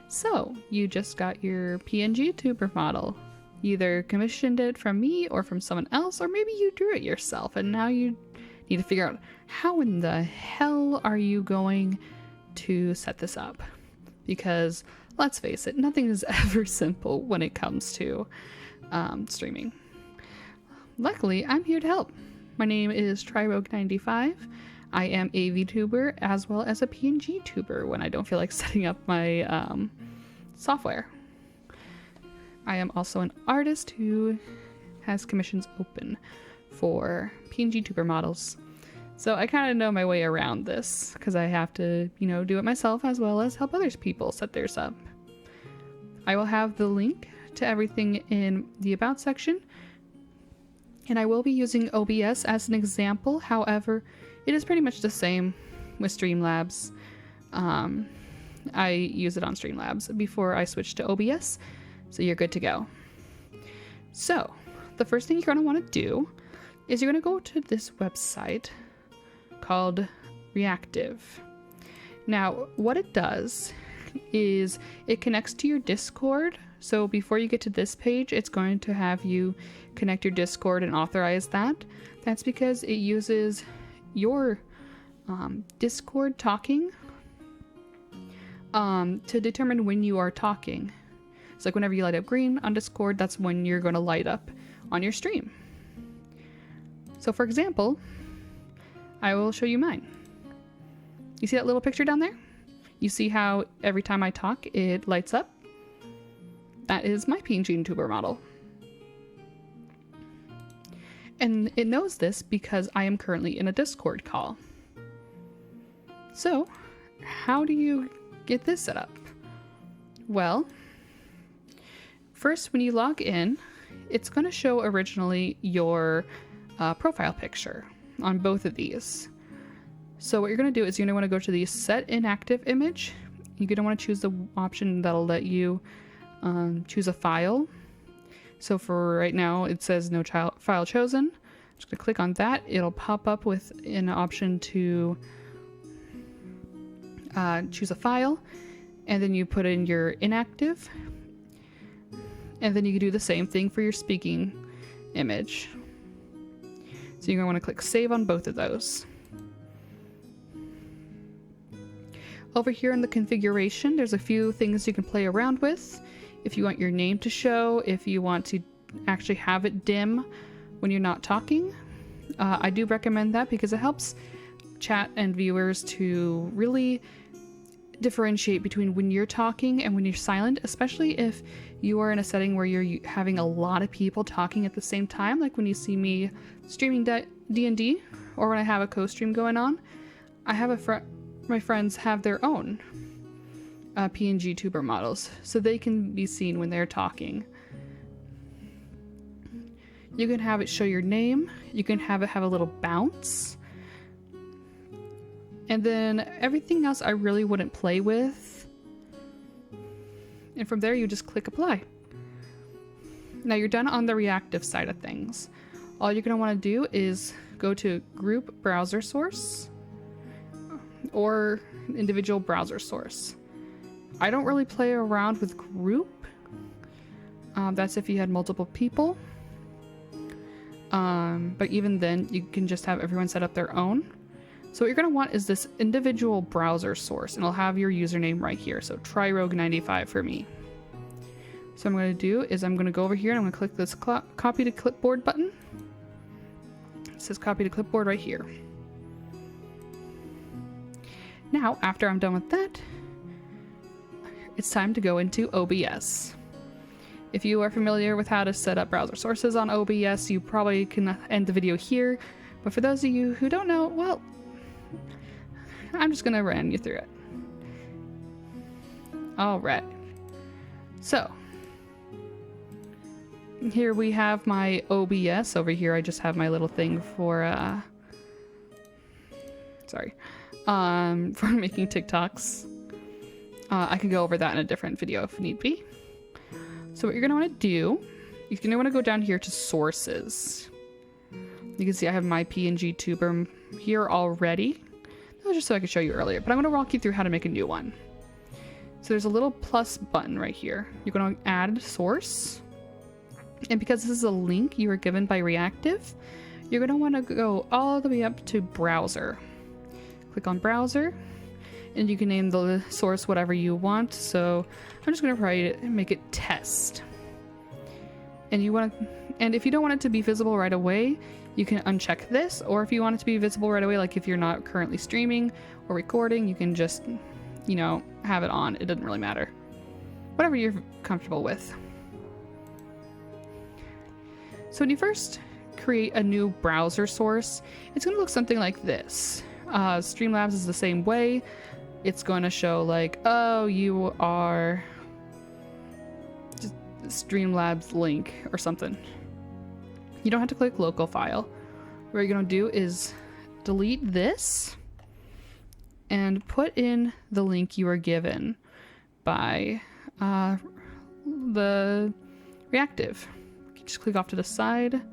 So you just got your PNGtuber model. You either commissioned it from me or from someone else, or maybe you drew it yourself, and now you need to figure out how in the hell are you going to set this up? Because let's face it, nothing is ever simple when it comes to streaming. Luckily, I'm here to help. My name is TryRogue95. I am a Vtuber as well as a PNGtuber when I don't feel like setting up my software. I am also an artist who has commissions open for PNGtuber models. So I kind of know my way around this because I have to, do it myself as well as help other people set theirs up. I will have the link to everything in the About section, and I will be using OBS as an example. However, it is pretty much the same with Streamlabs. I use it on Streamlabs before I switch to OBS, so you're good to go. So, the first thing you're going to want to do is you're going to go to this website called Reactive. Now, what it does is it connects to your Discord. So before you get to this page, it's going to have you connect your Discord and authorize that. That's because it uses your Discord talking to determine when you are talking. It's like whenever you light up green on Discord, that's when you're going to light up on your stream. So for example, I will show you mine. You see that little picture down there? You see how every time I talk, it lights up? That is my PNGtuber model. And it knows this because I am currently in a Discord call. So, how do you get this set up? Well, first when you log in, it's going to show originally your profile picture on both of these. So what you're going to do is you're going to want to go to the Set Inactive Image. You're going to want to choose the option that'll let you choose a file. So for right now, it says no file chosen. I'm just going to click on that. It'll pop up with an option to choose a file, and then you put in your inactive, and then you can do the same thing for your speaking image. So you're going to want to click save on both of those. Over here in the configuration, there's a few things you can play around with. If you want your name to show, if you want to actually have it dim when you're not talking, I do recommend that because it helps chat and viewers to really differentiate between when you're talking and when you're silent, especially if you are in a setting where you're having a lot of people talking at the same time, like when you see me streaming D&D or when I have a co-stream going on. I have my friends have their own PNGtuber models, so they can be seen when they're talking. You can have it show your name, you can have it have a little bounce, and then everything else I really wouldn't play with. And from there you just click apply. Now you're done on the reactive side of things. All you're going to want to do is go to group browser source or individual browser source. I don't really play around with group. That's if you had multiple people. But even then, you can just have everyone set up their own. So what you're going to want is this individual browser source, and it'll have your username right here. So TryRogue95 for me. So what I'm going to do is I'm going to go over here and I'm going to click this copy to clipboard button. It says copy to clipboard right here. Now, after I'm done with that, it's time to go into OBS. If you are familiar with how to set up browser sources on OBS, you probably can end the video here. But for those of you who don't know, well, I'm just going to run you through it. Alright. So, here we have my OBS. Over here I just have my little thing for, for making TikToks. I can go over that in a different video if need be. So what you're going to want to do, you're going to want to go down here to sources. You can see I have my PNGtuber here already. That was just so I could show you earlier, but I'm going to walk you through how to make a new one. So there's a little plus button right here. You're going to add source. And because this is a link you were given by Reactive, you're going to want to go all the way up to browser. Click on browser, and you can name the source whatever you want. So I'm just going to make it test. And if you don't want it to be visible right away, you can uncheck this, or if you want it to be visible right away, like if you're not currently streaming or recording, you can just, you know, have it on. It doesn't really matter. Whatever you're comfortable with. So when you first create a new browser source, it's going to look something like this. Streamlabs is the same way. It's going to show like, oh, you are just Streamlabs link or something. You don't have to click local file. What you're going to do is delete this and put in the link you were given by the Reactive. You just click off to the side. And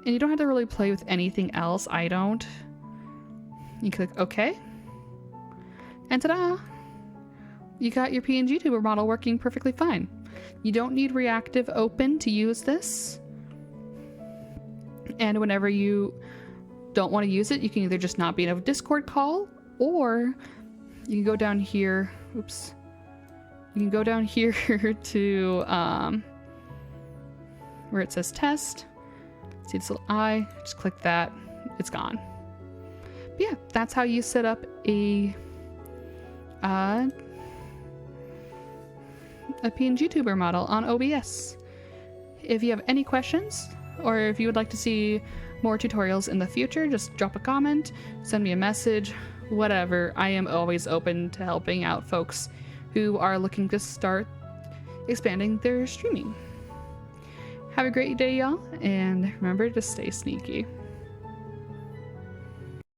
you don't have to really play with anything else. I don't. You click OK. And ta-da! You got your PNGtuber model working perfectly fine. You don't need Reactive open to use this. And whenever you don't want to use it, you can either just not be in a Discord call, or you can go down here. Oops. You can go down here to where it says test. See this little eye? Just click that. It's gone. But yeah, that's how you set up a PNGtuber model on OBS. If you have any questions, or if you would like to see more tutorials in the future, just drop a comment, send me a message, whatever. I am always open to helping out folks who are looking to start expanding their streaming. Have a great day, y'all, and remember to stay sneaky.